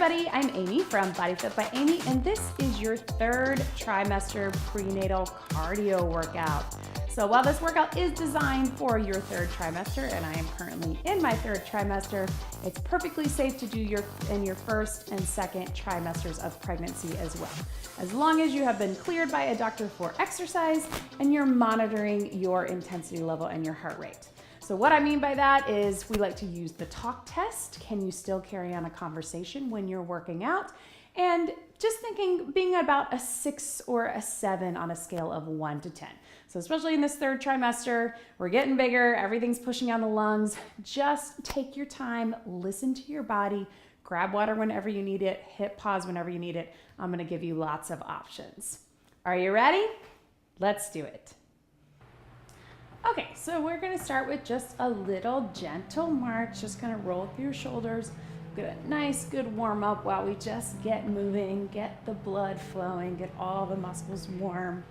everybody, I'm Amy from BodyFit by Amy, and this is your third trimester prenatal cardio workout. So while this workout is designed for your third trimester, and I am currently in my third trimester, it's perfectly safe to do in your first and second trimesters of pregnancy as well, as long as you have been cleared by a doctor for exercise and you're monitoring your intensity level and your heart rate. So what I mean by that is we like to use the talk test. Can you still carry on a conversation when you're working out? And just thinking, being about a 6 or a 7 on a scale of 1 to 10. So especially in this third trimester, we're getting bigger, everything's pushing on the lungs. Just take your time, listen to your body, grab water whenever you need it, hit pause whenever you need it. I'm gonna give you lots of options. Are you ready? Let's do it. Okay, so we're gonna start with just a little gentle march, just kind of roll through your shoulders, get a nice good warm up while we just get moving, get the blood flowing, get all the muscles warm.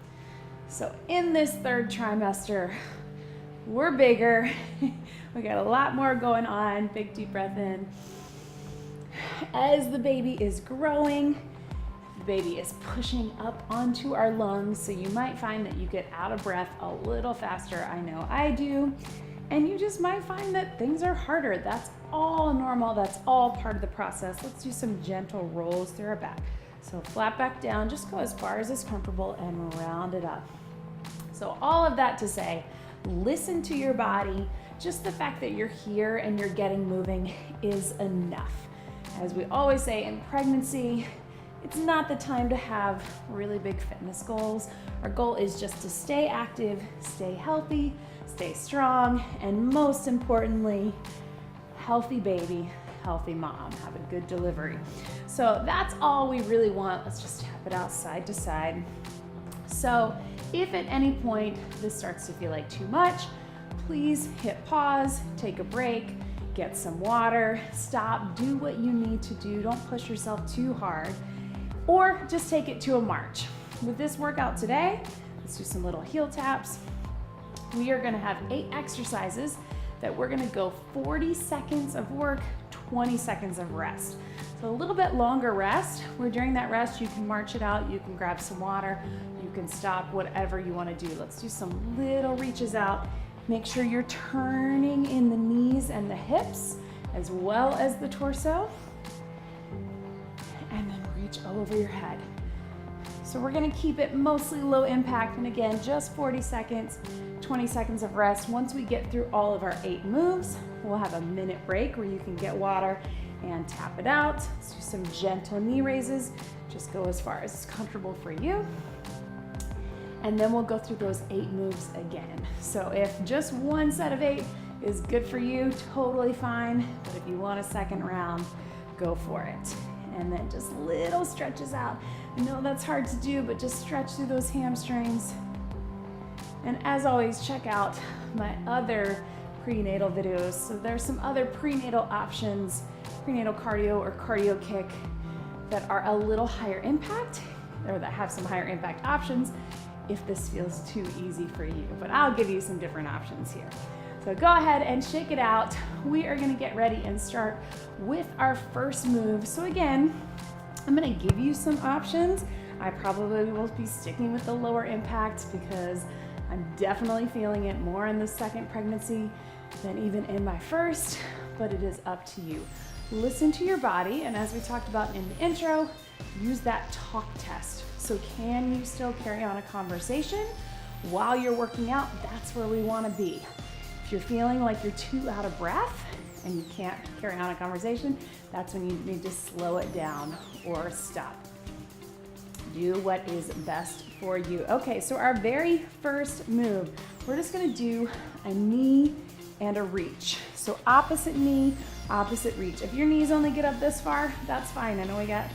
So in this third trimester, we're bigger, we got a lot more going on. Big deep breath in. As the baby is growing, the baby is pushing up onto our lungs, so you might find that you get out of breath a little faster. I know I do. And you just might find that things are harder. That's all normal. That's all part of the process. Let's do some gentle rolls through our back. So flat back down, just go as far as is comfortable and round it up. So all of that to say, listen to your body. Just the fact that you're here and you're getting moving is enough. As we always say in pregnancy, it's not the time to have really big fitness goals. Our goal is just to stay active, stay healthy, stay strong, and most importantly, healthy baby, healthy mom, have a good delivery. So that's all we really want. Let's just tap it out side to side. So if at any point this starts to feel like too much, please hit pause, take a break, get some water, stop, do what you need to do. Don't push yourself too hard. Or just take it to a march. With this workout today, let's do some little heel taps. We are gonna have 8 exercises that we're gonna go 40 seconds of work, 20 seconds of rest. So a little bit longer rest, where during that rest you can march it out, you can grab some water, you can stop, whatever you wanna do. Let's do some little reaches out. Make sure you're turning in the knees and the hips, as well as the torso. And then reach over your head. So we're gonna keep it mostly low impact, and again, just 40 seconds, 20 seconds of rest. Once we get through all of our 8 moves, we'll have a minute break where you can get water and tap it out. Let's do some gentle knee raises. Just go as far as is comfortable for you. And then we'll go through those 8 moves again. So if just one set of 8 is good for you, totally fine. But if you want a second round, go for it. And then just little stretches out. I know that's hard to do, but just stretch through those hamstrings. And as always, check out my other prenatal videos. So there's some other prenatal options, prenatal cardio or cardio kick, that are a little higher impact, or that have some higher impact options if this feels too easy for you. But I'll give you some different options here. So go ahead and shake it out. We are gonna get ready and start with our first move. So again, I'm gonna give you some options. I probably will be sticking with the lower impact because I'm definitely feeling it more in the second pregnancy than even in my first, but it is up to you. Listen to your body, and as we talked about in the intro, use that talk test. So can you still carry on a conversation while you're working out? That's where we wanna be. If you're feeling like you're too out of breath and you can't carry on a conversation, that's when you need to slow it down or stop. Do what is best for you. Okay, so our very first move, we're just gonna do a knee and a reach. So opposite knee, opposite reach. If your knees only get up this far, that's fine. I know we got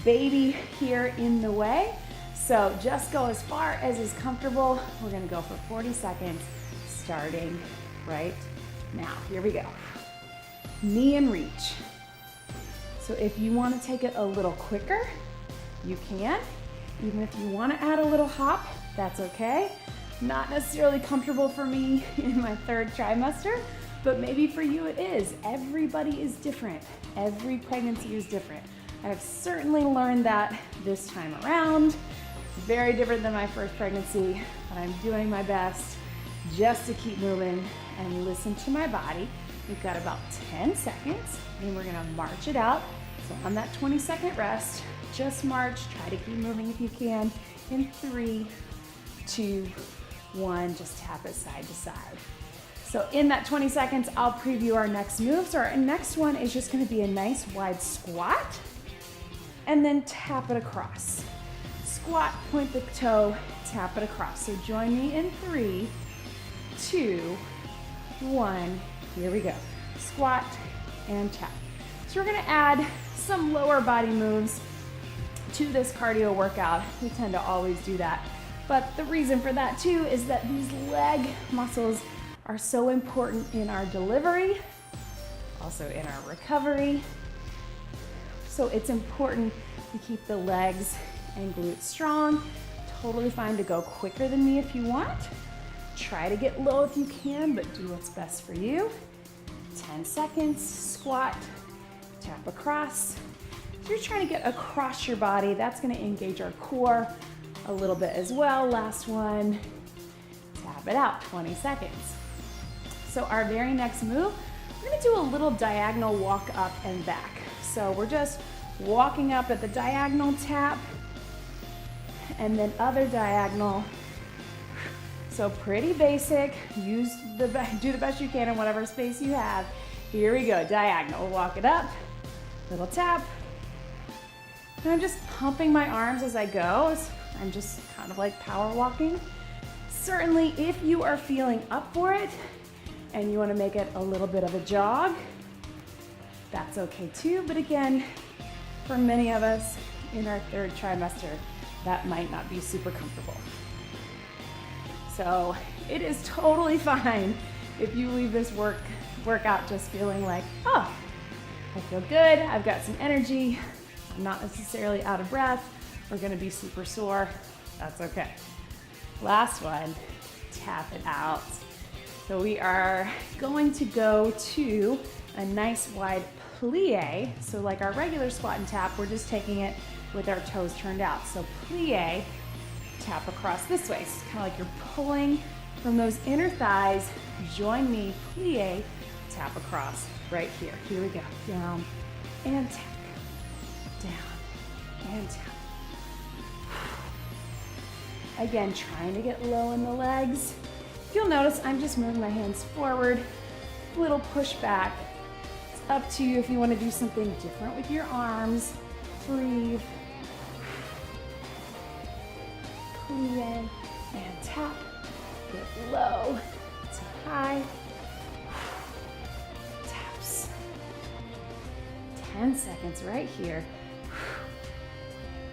baby here in the way. So just go as far as is comfortable. We're gonna go for 40 seconds, starting right now. Here we go. Knee and reach. So if you want to take it a little quicker, you can. Even if you want to add a little hop, that's okay. Not necessarily comfortable for me in my third trimester, but maybe for you it is. Everybody is different. Every pregnancy is different. I've certainly learned that this time around. Very different than my first pregnancy, but I'm doing my best just to keep moving and listen to my body. We've got about 10 seconds, and we're gonna march it out. So on that 20-second rest, just march, try to keep moving if you can. In 3, 2, 1, just tap it side to side. So in that 20 seconds, I'll preview our next move. So our next one is just gonna be a nice wide squat, and then tap it across. Squat, point the toe, tap it across. So join me in 3, 2, 1, here we go. Squat and tap. So we're gonna add some lower body moves to this cardio workout. We tend to always do that. But the reason for that too is that these leg muscles are so important in our delivery, also in our recovery. So it's important to keep the legs and glutes strong. Totally fine to go quicker than me if you want. Try to get low if you can, but do what's best for you. 10 seconds, squat, tap across. So you're trying to get across your body. That's gonna engage our core a little bit as well. Last one, tap it out, 20 seconds. So our very next move, we're gonna do a little diagonal walk up and back. So we're just walking up at the diagonal, tap, and then other diagonal. So pretty basic, do the best you can in whatever space you have. Here we go, diagonal, walk it up, little tap. And I'm just pumping my arms as I go. I'm just kind of like power walking. Certainly if you are feeling up for it and you want to make it a little bit of a jog, that's okay too. But again, for many of us in our third trimester, that might not be super comfortable. So it is totally fine if you leave this workout just feeling like, oh, I feel good, I've got some energy, I'm not necessarily out of breath, we're gonna be super sore, that's okay. Last one, tap it out. So we are going to go to a nice wide plie. So like our regular squat and tap, we're just taking it with our toes turned out. So plie, tap across this way. So it's kind of like you're pulling from those inner thighs. Join me, plie, tap across right here. Here we go, down and tap, down and tap. Again, trying to get low in the legs. You'll notice I'm just moving my hands forward, little push back. It's up to you if you want to do something different with your arms. Breathe. Plie and tap. Get low to high. Taps. 10 seconds right here.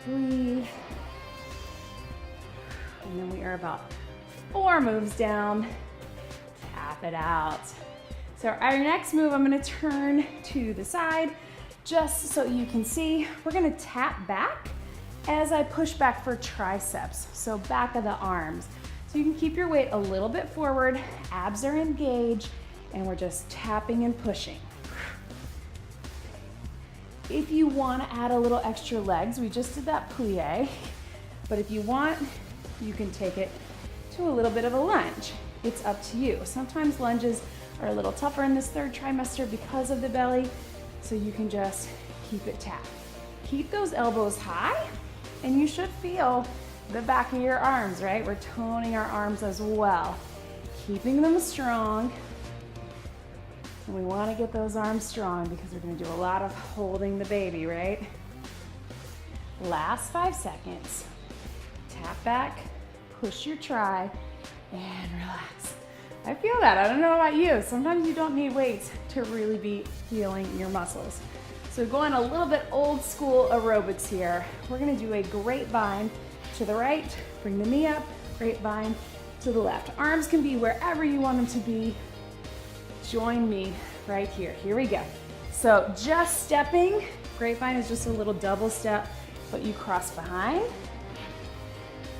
Breathe. And then we are about 4 moves down. Tap it out. So our next move, I'm gonna turn to the side just so you can see. We're gonna tap back as I push back for triceps, so back of the arms. So you can keep your weight a little bit forward, abs are engaged, and we're just tapping and pushing. If you wanna add a little extra legs, we just did that plie, but if you want, you can take it to a little bit of a lunge. It's up to you. Sometimes lunges are a little tougher in this third trimester because of the belly, so you can just keep it tapped. Keep those elbows high, and you should feel the back of your arms, right? We're toning our arms as well, keeping them strong. And we want to get those arms strong because we're going to do a lot of holding the baby, right? Last 5 seconds. Tap back, push your tri, and relax. I feel that. I don't know about you. Sometimes you don't need weights to really be feeling your muscles. So going a little bit old school aerobics here. We're gonna do a grapevine to the right, bring the knee up, grapevine to the left. Arms can be wherever you want them to be. Join me right here. Here we go. So just stepping, grapevine is just a little double step, but you cross behind.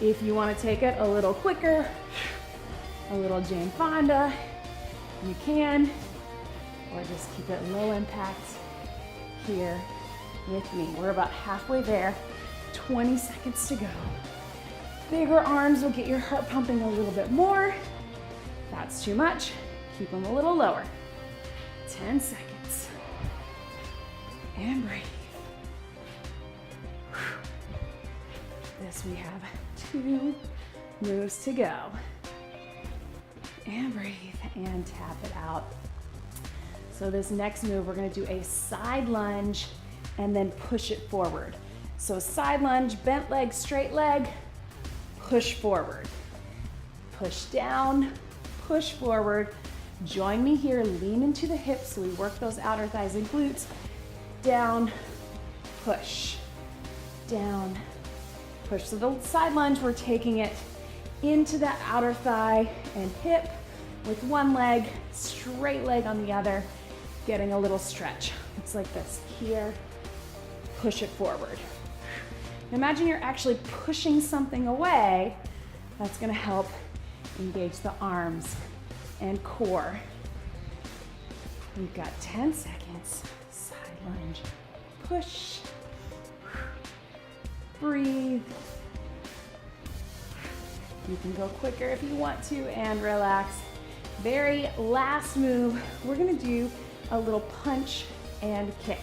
If you want to take it a little quicker, a little Jane Fonda, you can, or just keep it low impact here with me. We're about halfway there, 20 seconds to go. Bigger arms will get your heart pumping a little bit more. If that's too much, keep them a little lower. 10 seconds. And breathe. This we have 2 moves to go. And breathe and tap it out. So this next move, we're gonna do a side lunge and then push it forward. So side lunge, bent leg, straight leg, push forward. Push down, push forward. Join me here, lean into the hips so we work those outer thighs and glutes. Down, push, down, push. So the side lunge, we're taking it into that outer thigh and hip with one leg, straight leg on the other, getting a little stretch. It's like this, here, push it forward. Imagine you're actually pushing something away. That's gonna help engage the arms and core. We've got 10 seconds, side lunge, push, breathe. You can go quicker if you want to and relax. Very last move, we're gonna do a little punch and kick.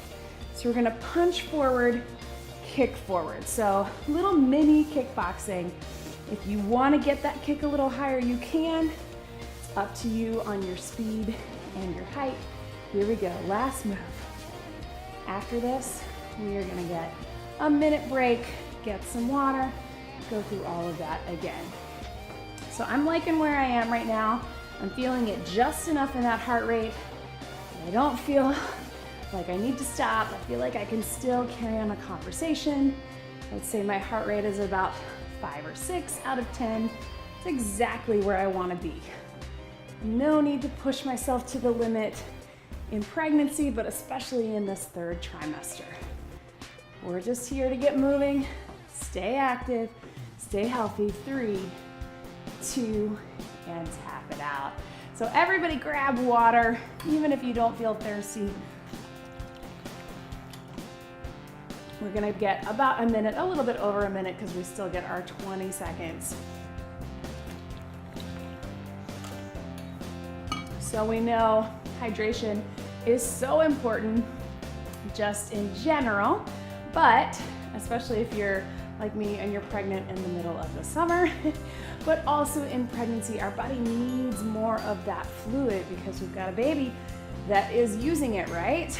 So we're gonna punch forward, kick forward. So little mini kickboxing. If you wanna get that kick a little higher, you can. It's up to you on your speed and your height. Here we go, last move. After this, we are gonna get a minute break, get some water, go through all of that again. So I'm liking where I am right now. I'm feeling it just enough in that heart rate. I don't feel like I need to stop. I feel like I can still carry on a conversation. I would say my heart rate is about 5 or 6 out of 10. It's exactly where I want to be. No need to push myself to the limit in pregnancy, but especially in this 3rd trimester. We're just here to get moving, stay active, stay healthy. 3, 2, and tap it out. So everybody grab water, even if you don't feel thirsty. We're gonna get about a minute, a little bit over a minute, because we still get our 20 seconds. So we know hydration is so important just in general, but especially if you're like me and you're pregnant in the middle of the summer, but also in pregnancy, our body needs more of that fluid because we've got a baby that is using it, right?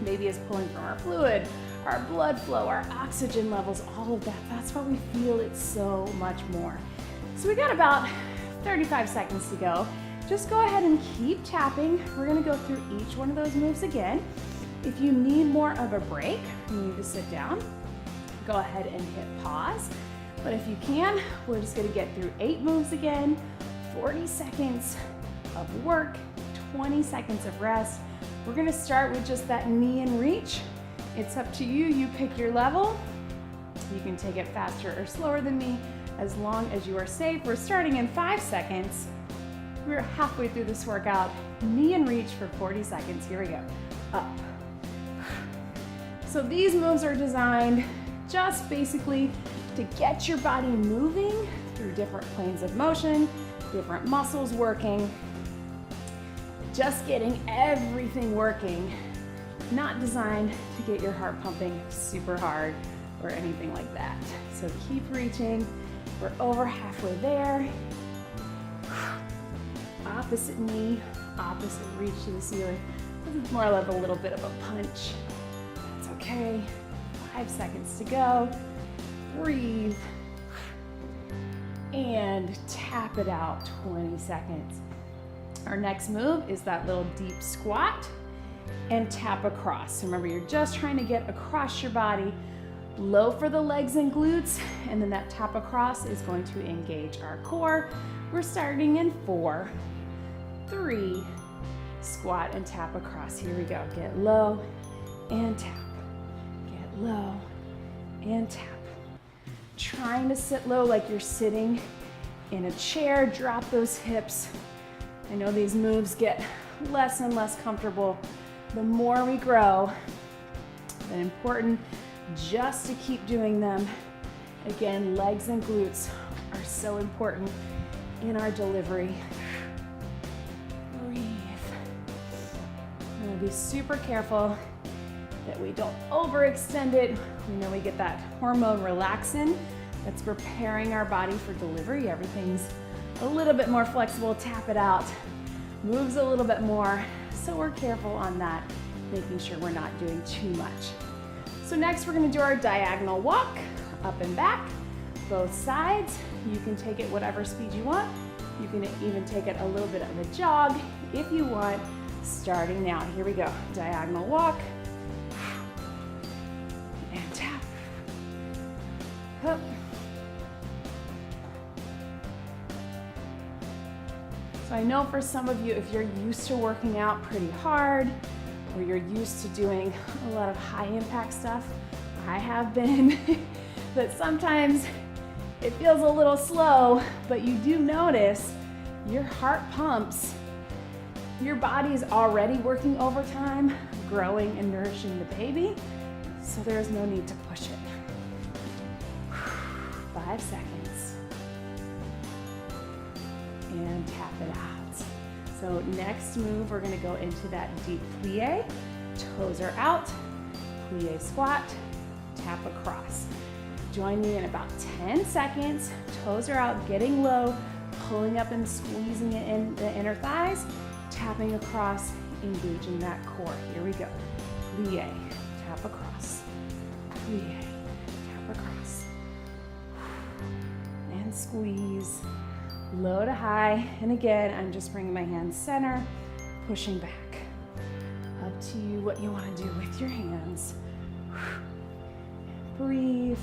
Baby is pulling from our fluid, our blood flow, our oxygen levels, all of that. That's why we feel it so much more. So we got about 35 seconds to go. Just go ahead and keep tapping. We're gonna go through each one of those moves again. If you need more of a break, you need to sit down, go ahead and hit pause. But if you can, we're just gonna get through 8 moves again, 40 seconds of work, 20 seconds of rest. We're gonna start with just that knee and reach. It's up to you, you pick your level. You can take it faster or slower than me, as long as you are safe. We're starting in 5 seconds. We're halfway through this workout. Knee and reach for 40 seconds. Here we go. Up. So these moves are designed just basically to get your body moving through different planes of motion, different muscles working, just getting everything working, not designed to get your heart pumping super hard or anything like that. So keep reaching. We're over halfway there. Opposite knee, opposite reach to the ceiling. This is more like a little bit of a punch. That's okay. 5 seconds to go. Breathe. And tap it out, 20 seconds. Our next move is that little deep squat and tap across. So remember, you're just trying to get across your body, low for the legs and glutes, and then that tap across is going to engage our core. We're starting in 4, 3, squat and tap across. Here we go. Get low and tap. Get low and tap. Trying to sit low like you're sitting in a chair. Drop those hips. I know these moves get less and less comfortable. The more we grow, been important just to keep doing them. Again, legs and glutes are so important in our delivery. Breathe. I'm gonna be super careful that we don't overextend it. We know we get that hormone relaxin that's preparing our body for delivery. Everything's a little bit more flexible. Tap it out, moves a little bit more. So we're careful on that, making sure we're not doing too much. So next we're gonna do our diagonal walk, up and back, both sides. You can take it whatever speed you want. You can even take it a little bit of a jog if you want. Starting now, here we go. Diagonal walk, and tap, up. So I know for some of you, if you're used to working out pretty hard, or you're used to doing a lot of high impact stuff, I have been, that sometimes it feels a little slow, but you do notice your heart pumps. Your body's already working overtime, growing and nourishing the baby, so there's no need to push it. 5 seconds. And tap it out. So next move, we're gonna go into that deep plie. Toes are out, plie squat, tap across. Join me in about 10 seconds. Toes are out, getting low, pulling up and squeezing it in the inner thighs, tapping across, engaging that core. Here we go. Plie, tap across. Plie, tap across. And squeeze, low to high. And again, I'm just bringing my hands center, pushing back. Up to you what you want to do with your hands. Breathe.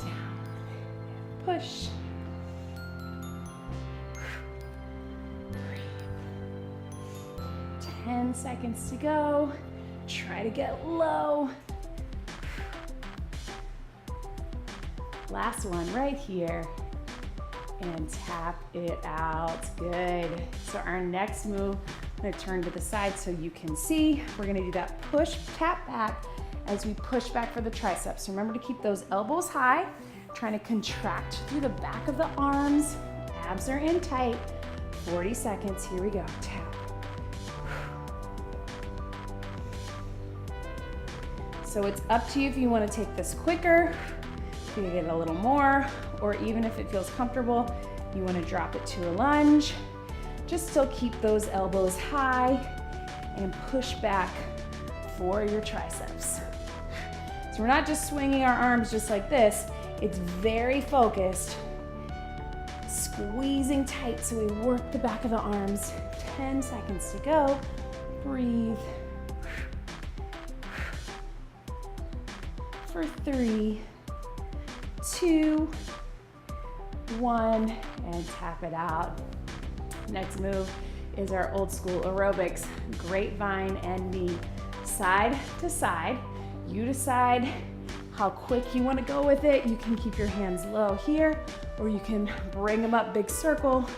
Down. Push. 10 seconds to go. Try to get low. Last one right here. And tap it out. Good. So our next move, I'm gonna turn to the side so you can see. We're gonna do that push, tap back as we push back for the triceps. Remember to keep those elbows high, trying to contract through the back of the arms. Abs are in tight. 40 seconds, here we go, tap. So it's up to you if you want to take this quicker, if you get a little more, or even if it feels comfortable, you want to drop it to a lunge. Just still keep those elbows high and push back for your triceps. So we're not just swinging our arms just like this, it's very focused, squeezing tight so we work the back of the arms. 10 seconds to go, breathe. For 3, 2, 1, and tap it out. Next move is our old school aerobics, grapevine and knee. Side to side, you decide how quick you want to go with it. You can keep your hands low here, or you can bring them up, big circle.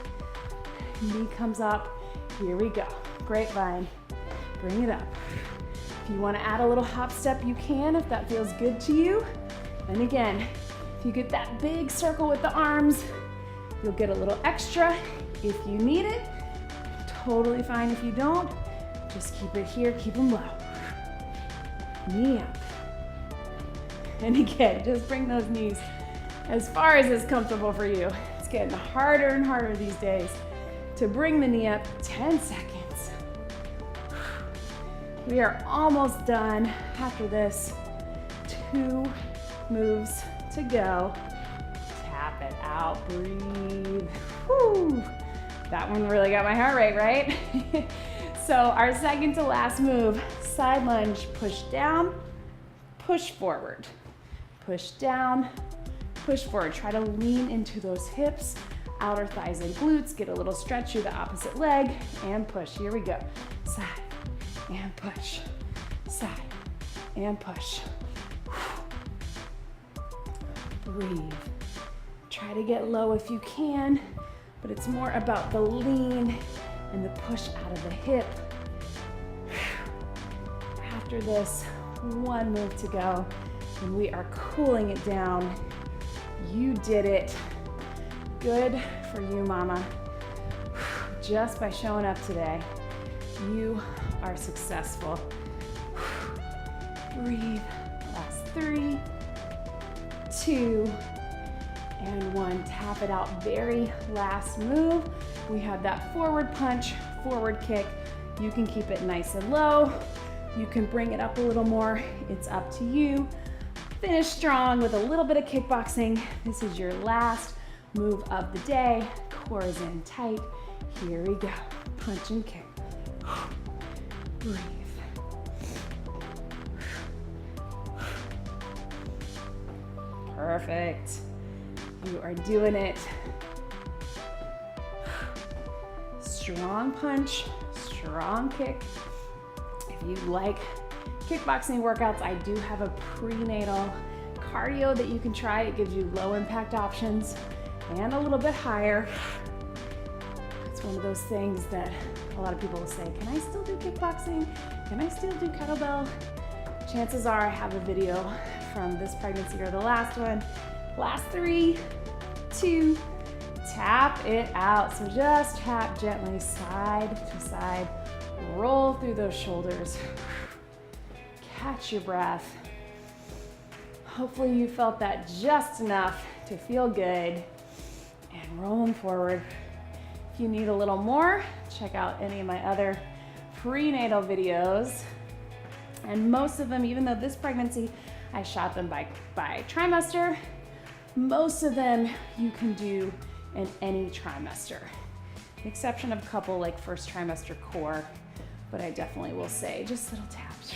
Knee comes up, here we go. Grapevine, bring it up. If you want to add a little hop step, you can, if that feels good to you. And again, if you get that big circle with the arms, you'll get a little extra if you need it. Totally fine if you don't. Just keep it here, keep them low. Knee up. And again, just bring those knees as far as is comfortable for you. It's getting harder and harder these days to bring the knee up. 10 seconds. We are almost done after this. 2 moves to go. Tap it out, breathe. Whew. That one really got my heart rate, right? So our second to last move, side lunge, push down, push forward. Push down, push forward. Try to lean into those hips, outer thighs and glutes. Get a little stretch through the opposite leg and push. Here we go. Side and push, side and push. Breathe. Try to get low if you can, but it's more about the lean and the push out of the hip. After this, one move to go, and we are cooling it down. You did it. Good for you, mama. Just by showing up today, you are successful. Breathe. Last 3, 2, and 1. Tap it out. Very last move. We have that forward punch, forward kick. You can keep it nice and low. You can bring it up a little more. It's up to you. Finish strong with a little bit of kickboxing. This is your last move of the day. Core is in tight. Here we go. Punch and kick. Breathe. Perfect. You are doing it. Strong punch, strong kick. If you like kickboxing workouts, I do have a prenatal cardio that you can try. It gives you low impact options and a little bit higher. It's one of those things that a lot of people will say, can I still do kickboxing? Can I still do kettlebell? Chances are I have a video from this pregnancy or the last one. Last 3, 2, tap it out. So just tap gently side to side. Roll through those shoulders. Catch your breath. Hopefully you felt that just enough to feel good. And roll them forward. If you need a little more, check out any of my other prenatal videos. And most of them, even though this pregnancy, I shot them by trimester, most of them you can do in any trimester. The exception of a couple like first trimester core, but I definitely will say just little taps.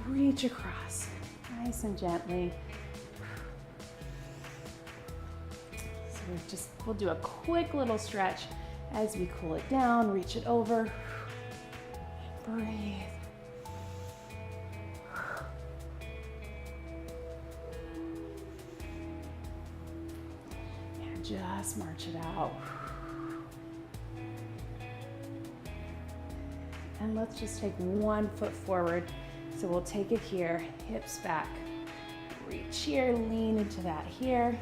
Reach across, nice and gently. So we'll do a quick little stretch as we cool it down, reach it over, breathe. And just march it out. And let's just take one foot forward. So we'll take it here, hips back, reach here, lean into that here.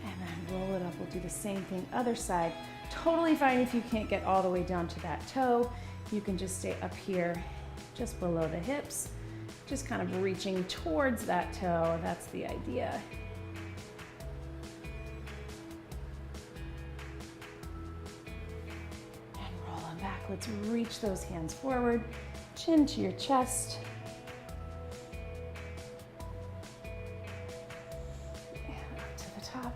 And then roll it up. We'll do the same thing, other side. Totally fine if you can't get all the way down to that toe. You can just stay up here, just below the hips, just kind of reaching towards that toe. That's the idea. Let's reach those hands forward, chin to your chest. And up to the top.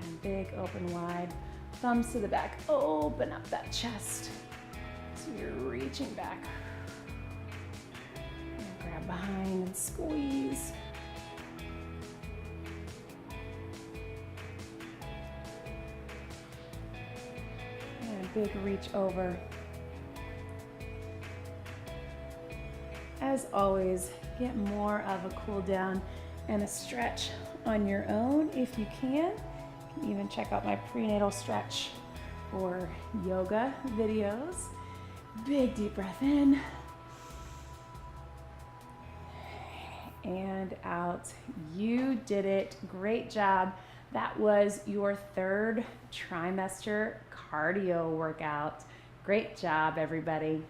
And big, open wide. Thumbs to the back, open up that chest. So you're reaching back. And grab behind and squeeze. Big reach over. As always, get more of a cool down and a stretch on your own if you can. You can even check out my prenatal stretch or yoga videos. Big deep breath in and out. You did it. Great job. That was your third trimester cardio workout. Great job, everybody.